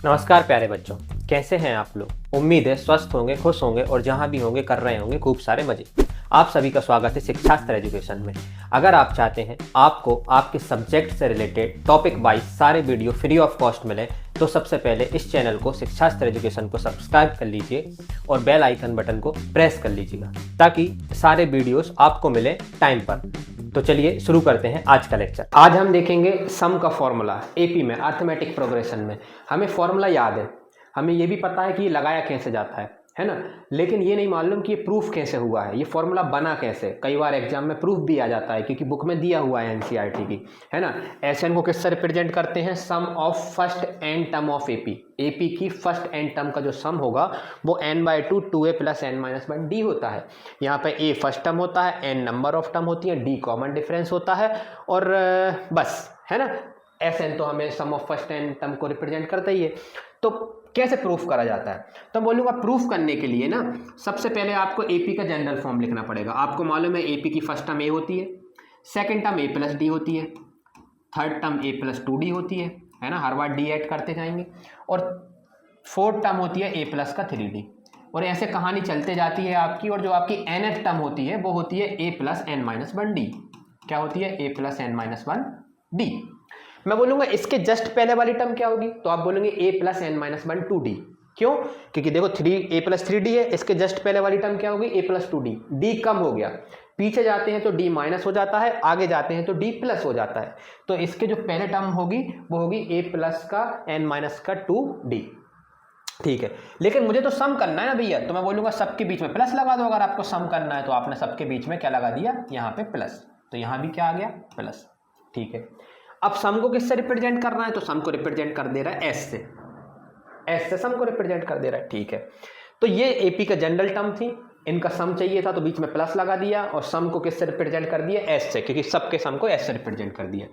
नमस्कार प्यारे बच्चों, कैसे हैं आप लोग। उम्मीद है स्वस्थ होंगे, खुश होंगे और जहां भी होंगे कर रहे होंगे खूब सारे मजे। आप सभी का स्वागत है शिक्षास्त्र एजुकेशन में। अगर आप चाहते हैं आपको आपके सब्जेक्ट से रिलेटेड टॉपिक वाइज सारे वीडियो फ्री ऑफ कॉस्ट मिले तो सबसे पहले इस चैनल को शिक्षास्त्र एजुकेशन को सब्सक्राइब कर लीजिए और बेल आइकन बटन को प्रेस कर लीजिएगा ताकि सारे वीडियोस आपको मिले टाइम पर। तो चलिए शुरू करते हैं आज का लेक्चर। आज हम देखेंगे सम का फॉर्मूला एपी में, अर्थमेटिक प्रोग्रेशन में। हमें फॉर्मूला याद है, हमें ये भी पता है कि ये लगाया कैसे जाता है ना, लेकिन ये नहीं मालूम कि ये प्रूफ कैसे हुआ है, ये फॉर्मूला बना कैसे। कई बार एग्जाम में प्रूफ भी आ जाता है क्योंकि बुक में दिया हुआ है एनसीईआरटी की, है ना। एसएन को किससे रिप्रेजेंट करते हैं? Sum of first n term of AP. AP की फर्स्ट एन टर्म का जो सम होगा वो n/2 2a + n-1d होता है। यहाँ पे a फर्स्ट टर्म होता है, n नंबर ऑफ टर्म होती है, d कॉमन डिफरेंस होता है और बस, है ना। एसएन तो हमें सम ऑफ फर्स्ट एन टर्म को रिप्रेजेंट करता ही है। तो कैसे प्रूफ करा जाता है? तो बोलूँगा प्रूफ करने के लिए ना सबसे पहले आपको एपी का जनरल फॉर्म लिखना पड़ेगा। आपको मालूम है एपी की फर्स्ट टर्म ए होती है, सेकंड टर्म a + d होती है, थर्ड टर्म a + 2d होती है ना, हर बार d ऐड करते जाएंगे, और फोर्थ टर्म होती है a + का 3d। और ऐसे कहानी चलते जाती है आपकी। और जो आपकी nth टर्म होती है वो होती है a + n-1d। क्या होती है? a + n-1d। मैं बोलूंगा इसके जस्ट पहले वाली टर्म क्या होगी? तो आप बोलेंगे a + n-1 2d। क्यों? क्योंकि देखो a + 3d है, इसके जस्ट पहले वाली टर्म क्या होगी? a + 2d। d कम हो गया, पीछे जाते हैं तो d माइनस हो जाता है, आगे जाते हैं तो d प्लस हो जाता है। तो इसके जो पहले टर्म होगी वो होगी a + का n- 2d। ठीक है, लेकिन मुझे तो सम करना है ना भैया, तो मैं बोलूंगा सबके बीच में प्लस लगा दो। अगर आपको सम करना है तो आपने सबके बीच में क्या लगा दिया? यहाँ पे प्लस, तो यहाँ भी क्या आ गया? प्लस। ठीक है, अब सम को किससे रिप्रेजेंट करना है? तो सम को रिप्रेजेंट कर दे रहा है एस से, एस से सम को रिप्रेजेंट कर दे रहा है। ठीक है, तो ये एपी का जनरल टर्म थी, इनका सम चाहिए था तो बीच में प्लस लगा दिया और सम को किससे रिप्रेजेंट कर दिया? एस से, क्योंकि सबके सम को एस से रिप्रेजेंट कर दिया।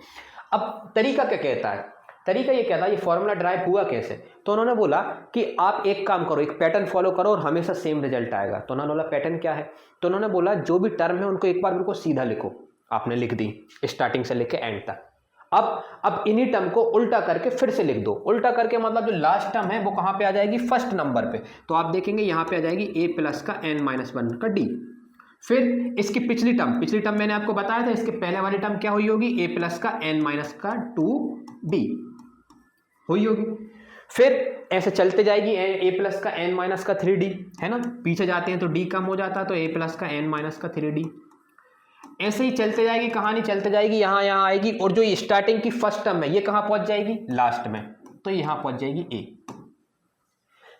अब तरीका क्या कहता है? तरीका ये कहता है ये फॉर्मूला ड्राइव हुआ कैसे। तो उन्होंने बोला कि आप एक काम करो, एक पैटर्न फॉलो करो और हमेशा सेम रिजल्ट आएगा। तो उन्होंने बोला पैटर्न क्या है? तो उन्होंने बोला जो भी टर्म है उनको एक बार बिल्कुल सीधा लिखो। आपने लिख दी स्टार्टिंग से लेके एंड तक। अब इन्हीं टर्म को उल्टा करके फिर से लिख दो। उल्टा करके मतलब जो लास्ट टर्म है वो कहां पे आ जाएगी? फर्स्ट नंबर पे। तो आप देखेंगे यहां पे आ जाएगी a + का n-1 का d। फिर इसकी पिछली टर्म मैंने आपको बताया था, इसके पहले वाली टर्म क्या हुई होगी? a + का n- 2d हुई होगी। फिर ऐसे चलते जाएगी, a + का n- का 3d, है ना। पीछे जाते हैं तो d कम हो जाता है, तो a + का n- का 3d। ऐसे ही चलते जाएगी कहानी, चलते जाएगी, यहाँ आएगी और जो स्टार्टिंग की फर्स्ट टर्म है ये कहाँ पहुंच जाएगी? लास्ट में। तो यहाँ पहुंच जाएगी a।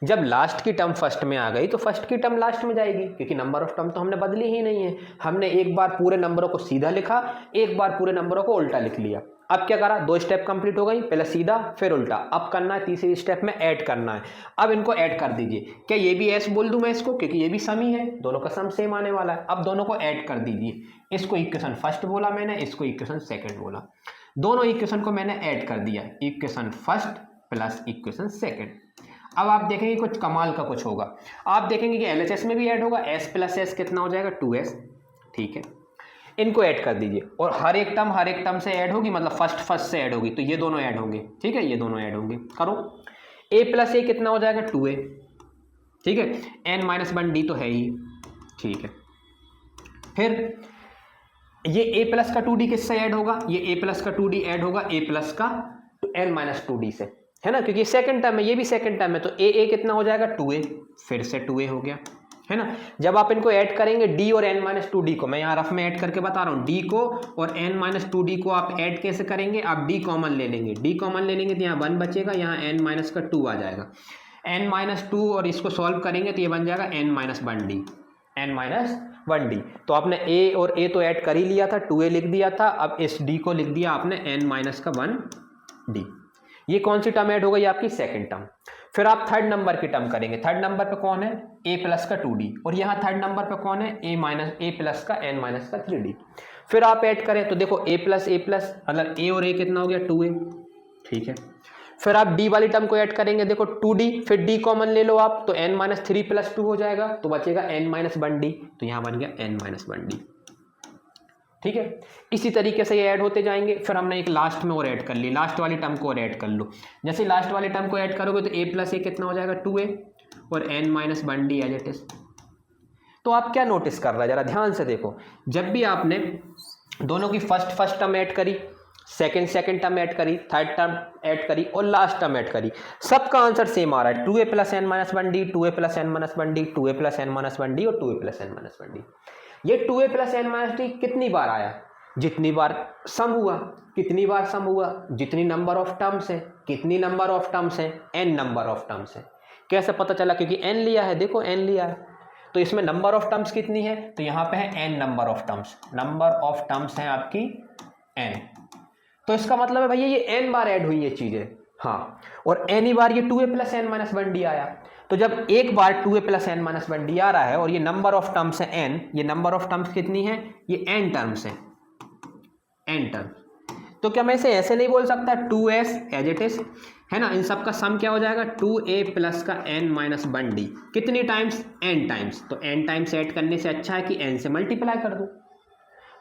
जब लास्ट की टर्म फर्स्ट में आ गई तो फर्स्ट की टर्म लास्ट में जाएगी, क्योंकि नंबर ऑफ टर्म तो हमने बदली ही नहीं है। हमने एक बार पूरे नंबरों को सीधा लिखा, एक बार पूरे नंबरों को उल्टा लिख लिया। अब क्या करा? 2 स्टेप कंप्लीट हो गई, पहले सीधा फिर उल्टा। अब करना है तीसरी स्टेप में ऐड करना है। अब इनको ऐड कर दीजिए। क्या ये भी एस बोल दूं मैं इसको? क्योंकि ये भी सम ही है, दोनों का सम सेम आने वाला है। अब दोनों को ऐड कर दीजिए। इसको इक्वेशन फर्स्ट बोला मैंने, इसको इक्वेशन सेकंड बोला। दोनों इक्वेशन को मैंने ऐड कर दिया, equation first plus equation second. अब आप देखेंगे कुछ कमाल का कुछ होगा। आप देखेंगे कि एलएचएस में भी ऐड होगा, s + s कितना हो जाएगा? 2s। ठीक है, इनको ऐड कर दीजिए और हर एक टर्म से ऐड होगी, मतलब फर्स्ट से ऐड होगी, तो ये दोनों ऐड होंगे। ठीक है, ये दोनों ऐड होंगे। करो, a + a कितना हो जाएगा? 2a। ठीक है, n-1 d तो है ही। ठीक है, फिर ये a + का 2d किससे ऐड होगा? ये a + का 2d ऐड होगा a + का n- 2d से, है ना, क्योंकि सेकंड टर्म है, ये भी सेकंड टर्म है। तो a कितना हो जाएगा? 2a। फिर से 2a हो गया, है ना। जब आप इनको ऐड करेंगे d और n- 2d को, मैं यहाँ रफ में ऐड करके बता रहा हूँ, d को और n- 2d को आप ऐड कैसे करेंगे? आप d कॉमन ले लेंगे, d कॉमन ले लेंगे तो यहाँ 1 बचेगा, यहाँ n- का 2 आ जाएगा, n-2, और इसको सॉल्व करेंगे तो ये बन जाएगा n-1d, n-1d। तो आपने a और a तो ऐड कर ही लिया था, 2a लिख दिया था। अब इस d को लिख दिया आपने n-1d। ये कौन सी टर्म ऐड हो गई? आपकी सेकंड टर्म। फिर आप थर्ड नंबर की टर्म करेंगे। थर्ड नंबर पे कौन है? a + का 2d, और यहाँ थर्ड नंबर पे कौन है? a + का n- का 3d। फिर आप ऐड करें तो देखो a + मतलब a और a कितना हो गया? 2a। ठीक है, फिर आप d वाली टर्म को ऐड करेंगे, देखो 2d, फिर d कॉमन ले लो आप, तो n-3 + 2 हो जाएगा, तो बचेगा n-1d, तो यहाँ बन गया n-1d। ठीक है। इसी तरीके से ये ऐड होते जाएंगे। फिर हमने एक लास्ट में और ऐड कर ली, लास्ट वाली टर्म को और ऐड कर लो। जैसे लास्ट वाली टर्म को ऐड करोगे तो a प्लस ए कितना हो जाएगा 2a और n minus 1d as it is. तो आप क्या नोटिस कर रहे हैं जरा ध्यान से देखो, जब भी आपने दोनों की फर्स्ट टर्म ऐड करी, सेकंड टर्म ऐड करी, थर्ड टर्म ऐड करी और लास्ट टर्म ऐड करी, सबका आंसर सेम आ रहा है 2a plus n minus 1d, 2a plus n minus 1d, 2a plus n minus 1d और 2a plus n minus 1d। ये 2a plus n minus d कितनी बार आया? जितनी बार सम हुआ। कितनी बार सम हुआ? जितनी नंबर ऑफ टर्म्स है। कितनी नंबर ऑफ टर्म्स है? n नंबर ऑफ टर्म्स है। कैसे पता चला? क्योंकि n लिया है, देखो n लिया है तो इसमें नंबर ऑफ टर्म्स कितनी है? तो यहाँ पे है n number of terms. Number of terms है आपकी n। तो इसका मतलब है भैया ये n बार ऐड हुई ये चीजें। हाँ, और n ही बार ये 2a plus n minus 1d आया। तो जब एक बार 2a plus n minus 1d आ रहा है और ये नंबर ऑफ टर्म्स है n, ये नंबर ऑफ टर्म्स कितनी है? ये n टर्म्स है, n टर्म्स। तो क्या मैं इसे ऐसे नहीं बोल सकता 2s एज इट इज, है ना? इन सब का सम क्या हो जाएगा? 2a प्लस का n माइनस 1d। कितनी टाइम्स? n times. तो n टाइम्स ऐड करने से अच्छा है कि n से मल्टीप्लाई कर दो।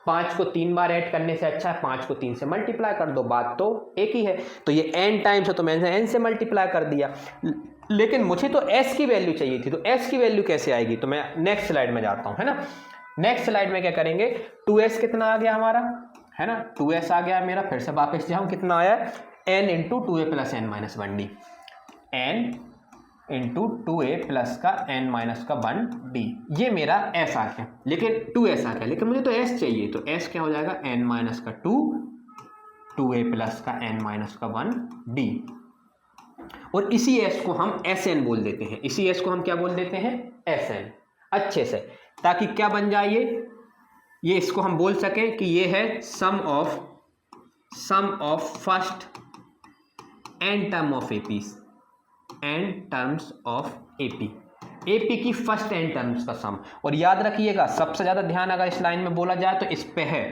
5 को 3 बार ऐड करने से अच्छा है 5 को 3 से मल्टीप्लाई कर दो, बात तो एक ही है। तो ये n टाइम्स है तो मैंने n से मल्टीप्लाई कर दिया, लेकिन मुझे तो s की वैल्यू चाहिए थी। तो s की वैल्यू कैसे आएगी? तो मैं नेक्स्ट स्लाइड में जाता हूं, है ना। नेक्स्ट स्लाइड में क्या करेंगे? 2s कितना आ गया हमारा, है ना, 2s आ गया मेरा। फिर से वापस जाऊं, कितना आया? n into 2a plus n minus 1d, n into 2a plus का n माइनस का 1d। ये मेरा s आ गया, लेकिन 2s आ गया, लेकिन मुझे तो s चाहिए। तो s क्या हो जाएगा? n माइनस का 2, 2a प्लस का n माइनस का 1d। और इसी s को हम sn बोल देते हैं। इसी s को हम क्या बोल देते हैं? sn। अच्छे से, ताकि क्या बन जाए ये इसको हम बोल सकें कि ये है sum of first n term of AP, n terms of AP की फर्स्ट n टर्म्स का सम। और याद रखिएगा, सबसे ज्यादा ध्यान अगर इस लाइन में बोला जाए तो इस पे है।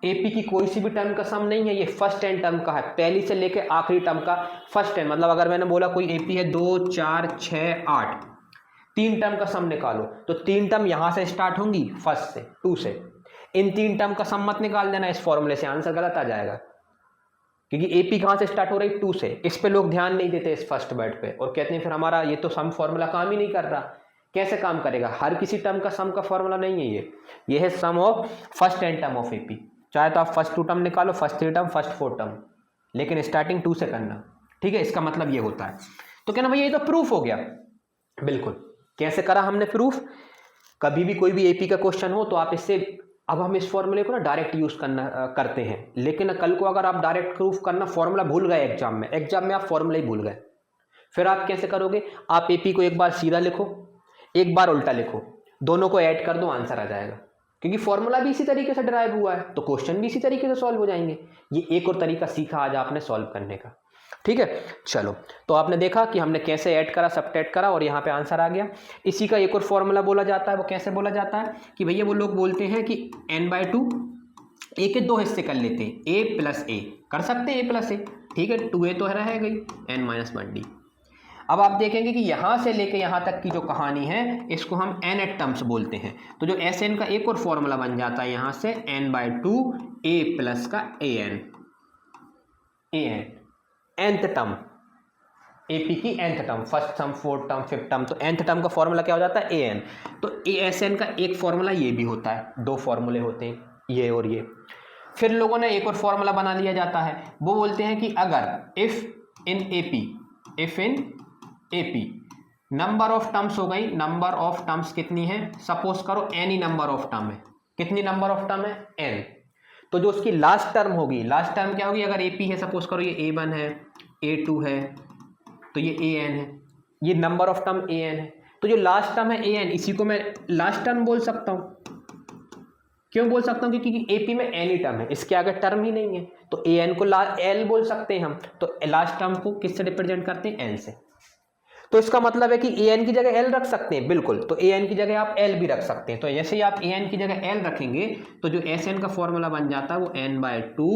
एपी की कोई सी भी टर्म का सम नहीं है, ये फर्स्ट n टर्म का है, पहली से लेके आखिरी टर्म का फर्स्ट n। मतलब अगर मैंने बोला कोई एपी है 2, 4, 6, 8, 3 टर्म का सम निकालो, तो 3 टर्म यहां से स्टार्ट होंगी, फर्स्ट से 2 से। इन 3 टर्म का सम मत निकाल देना, इस फॉर्मूले से आंसर गलत आ जाएगा, क्योंकि एपी कहां से स्टार्ट हो रही? 2 से। इस पे लोग ध्यान नहीं देते, इस फर्स्ट वर्ड पे, और कहते हैं फिर हमारा ये तो सम फॉर्मूला काम ही नहीं कर रहा। कैसे काम करेगा? हर किसी टर्म का सम का फॉर्मूला नहीं है ये है sum of first n term of AP. चाहे तो आप फर्स्ट 2 टर्म निकालो, फर्स्ट 3 टर्म, फर्स्ट 4 टर्म, लेकिन स्टार्टिंग 2 से करना, ठीक है। इसका मतलब ये होता है। तो कहना भैया ये तो प्रूफ हो गया। बिल्कुल। कैसे करा हमने प्रूफ? कभी भी कोई भी एपी का क्वेश्चन हो तो आप इससे, अब हम इस फॉर्मूले को ना डायरेक्ट यूज करते हैं, लेकिन कल को अगर आप डायरेक्ट प्रूफ करना फॉर्मूला भूल गए एग्जाम में आप फॉर्मूला ही भूल गए, फिर आप कैसे करोगे? आप एपी को एक बार सीधा लिखो, एक बार उल्टा लिखो, दोनों को ऐड कर दो, आंसर आ जाएगा। क्योंकि फॉर्मूला भी इसी तरीके से ड्राइव हुआ है, तो क्वेश्चन भी इसी तरीके से सॉल्व हो जाएंगे। ये एक और तरीका सीखा आज आपने सॉल्व करने का, ठीक है। चलो, तो आपने देखा कि हमने कैसे ऐड करा, सब्ट्रैक्ट करा और यहाँ पे आंसर आ गया। इसी का एक और फॉर्मूला बोला जाता है। वो कैसे बोला जाता है कि भैया वो लोग बोलते हैं कि n/2 a के 2 हिस्से कर लेते हैं, a प्लस a कर सकते हैं, a प्लस a, ठीक है। 2a तो रह गई, n माइनस 1d। अब आप देखेंगे कि यहाँ से लेके यहाँ तक की जो कहानी है इसको हम nth टर्म्स बोलते हैं। तो जो sn का एक और फॉर्मूला बन जाता है यहाँ से n/2 a प्लस का an nth टर्म, एपी की nth term, first term, fourth term, fifth term. तो nth टर्म का फॉर्मूला क्या हो जाता है? an। तो asn का एक फॉर्मूला ये भी होता है, 2 फॉर्मूले होते हैं, ये और ये। फिर लोगों ने एक और फॉर्मूला बना लिया जाता है, वो बोलते हैं कि अगर if in AP number of terms हो गई, नंबर ऑफ टर्म्स कितनी है? सपोज करो एनी नंबर ऑफ टर्म है। कितनी नंबर ऑफ टर्म है? n। तो जो उसकी लास्ट टर्म होगी, लास्ट टर्म क्या होगी? अगर एपी है, सपोज करो ये a1 है, a2 है, तो ये an है, ये नंबर ऑफ टर्म an है। तो जो लास्ट टर्म है an, इसी को मैं लास्ट टर्म बोल सकता हूँ। क्यों बोल सकता हूँ? क्योंकि एपी में एनी टर्म है, इसके आगे टर्म ही नहीं है, तो an को l बोल सकते हैं हम। तो लास्ट टर्म को किससे रिप्रेजेंट करते हैं? l से। तो इसका मतलब है कि an की जगह l रख सकते हैं, बिल्कुल। तो an की जगह आप l भी रख सकते हैं। तो जैसे ही आप an की जगह l रखेंगे तो जो sn का फॉर्मूला बन जाता है वो n/2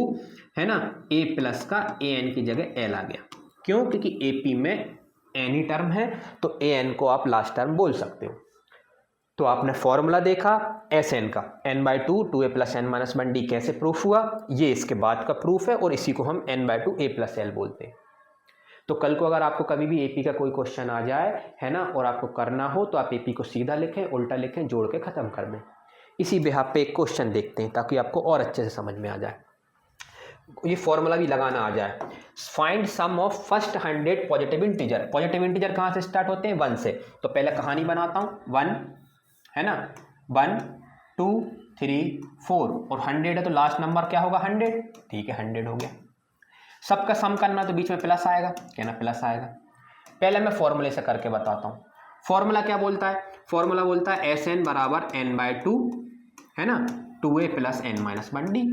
है ना, a प्लस का an की जगह l आ गया। क्यों? क्योंकि AP में एनी टर्म है, तो an को आप लास्ट टर्म बोल सकते हो। तो आपने फॉर्मूला देखा एस एन का, n/2 2a + n-1d कैसे प्रूफ हुआ, ये इसके बाद का प्रूफ है और इसी को हम n/2 a + l बोलते हैं। तो कल को अगर आपको कभी भी एपी का कोई क्वेश्चन आ जाए है ना, और आपको करना हो तो आप एपी को सीधा लिखें, उल्टा लिखें, जोड़ के ख़त्म कर दें। इसी बिहाफ पे एक क्वेश्चन देखते हैं ताकि आपको और अच्छे से समझ में आ जाए, ये फॉर्मूला भी लगाना आ जाए। Find sum of first 100 positive integer. Positive integer कहाँ से स्टार्ट होते हैं, 1 से। तो पहले कहानी बनाता हूँ, 1 है ना, 1 2 3 4 और 100 है तो लास्ट नंबर क्या होगा 100, ठीक है 100 हो गया। सबका सम करना तो बीच में प्लस आएगा, कहना प्लस आएगा। पहले मैं फॉर्मूले से करके बताता हूँ। फॉर्मूला क्या बोलता है, फॉर्मूला बोलता है Sn बराबर n/2 है ना 2a + n-1d,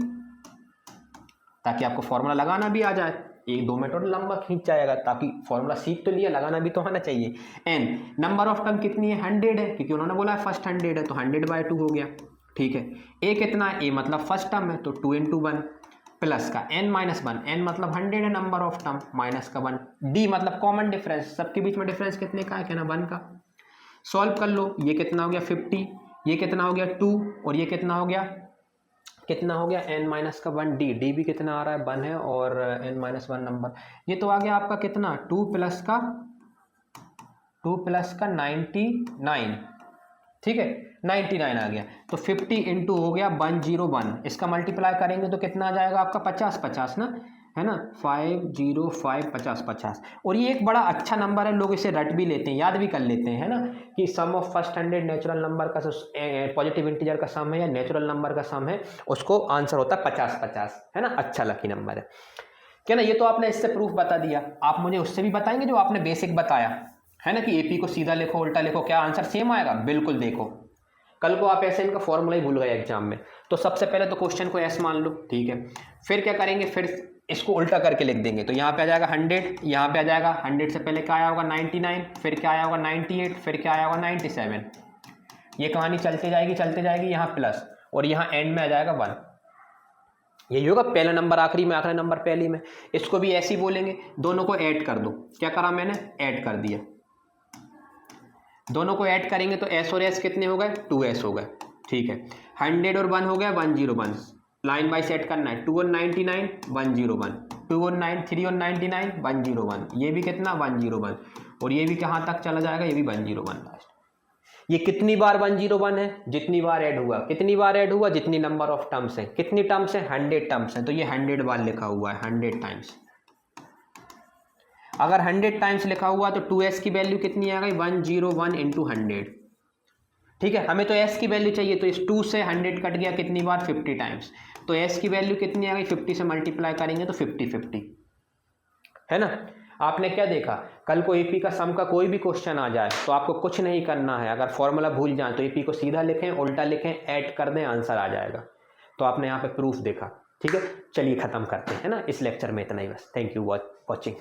ताकि आपको फॉर्मूला लगाना भी आ जाए। 1-2 मिनट और लंबा खींच जाएगा, ताकि फॉर्मूला सीख तो लिया, लगाना भी तो आना चाहिए। n नंबर ऑफ टर्म कितनी है 100 है, क्योंकि उन्होंने बोला है फर्स्ट 100 है तो 100/2 हो गया, ठीक है। a कितना है, a मतलब फर्स्ट टर्म है तो 2 × 1 प्लस का n-1, n मतलब 100 है नंबर ऑफ टर्म, माइनस का 1, d मतलब कॉमन डिफरेंस, सबके बीच में डिफरेंस कितने का है, कहना 1 का। सॉल्व कर लो, ये कितना हो गया 50, ये कितना हो गया 2 और ये कितना हो गया n-1d, d भी कितना आ रहा है 1 है और n-1 नंबर, ये तो आ गया आपका कितना 2 प्लस का 99, ठीक है 99 आ गया। तो 50 × हो गया 101, इसका मल्टीप्लाई करेंगे तो कितना आ जाएगा आपका 50 ना, है ना 505 50। और ये एक बड़ा अच्छा नंबर है, लोग इसे रट भी लेते हैं, याद भी कर लेते हैं, है ना, कि सम ऑफ फर्स्ट 100 नेचुरल नंबर का पॉजिटिव इंटीजर का सम है या नेचुरल नंबर का सम है, उसको आंसर होता है 50, है ना, अच्छा लकी नंबर है क्या ना। ये तो आपने इससे प्रूफ बता दिया, आप मुझे उससे भी बताएंगे जो आपने बेसिक बताया है ना, कि एपी को सीधा लिखो उल्टा लिखो, क्या आंसर सेम आएगा, बिल्कुल। देखो कल को आप ऐसे इनका फॉर्मूला ही भूल गए एग्जाम में, तो सबसे पहले तो क्वेश्चन को एस मान लो, ठीक है। फिर क्या करेंगे, फिर इसको उल्टा करके लिख देंगे, तो यहाँ पे आ जाएगा 100, यहाँ पे आ जाएगा 100 से पहले क्या आया होगा 99, फिर क्या आया होगा 98, फिर क्या आया होगा 97। ये कहानी चलते जाएगी, यहाँ प्लस और यहाँ एंड में आ जाएगा 1। यही होगा पहला नंबर आखिरी में, आखिरी नंबर पहली में। इसको भी ऐसे ही बोलेंगे, दोनों को ऐड कर दो। क्या करा मैंने, ऐड कर दिया। दोनों को ऐड करेंगे तो s और s कितने हो गए 2s हो गए, ठीक है। 100 और 1 हो गया 101, लाइन बाई सेट करना है, 2 और 99 101, 2 और 9 3 और 99 101, ये भी कितना 101 और ये भी कहाँ तक चला जाएगा, ये भी 101 लास्ट। ये कितनी बार 101 है, जितनी बार ऐड हुआ, कितनी बार ऐड हुआ, जितनी नंबर ऑफ टर्म्स है। कितनी टर्म्स है 100 टर्म्स है, तो ये 100 बार लिखा हुआ है, 100 टाइम्स। अगर 100 टाइम्स लिखा हुआ तो 2s की वैल्यू कितनी आ गई 101 × 100, ठीक है। हमें तो s की वैल्यू चाहिए, तो इस 2 से 100 कट गया कितनी बार 50 टाइम्स, तो s की वैल्यू कितनी आ गई 50 से मल्टीप्लाई करेंगे तो 50 है ना। आपने क्या देखा, कल को एपी का सम का कोई भी क्वेश्चन आ जाए तो आपको कुछ नहीं करना है, अगर फॉर्मूला भूल जाए तो एपी को सीधा लिखें उल्टा लिखें, ऐड कर दें, आंसर आ जाएगा। तो आपने यहाँ पे प्रूफ देखा, ठीक है। चलिए खत्म करते हैं ना, इस लेक्चर में इतना ही बस। Thank you watching.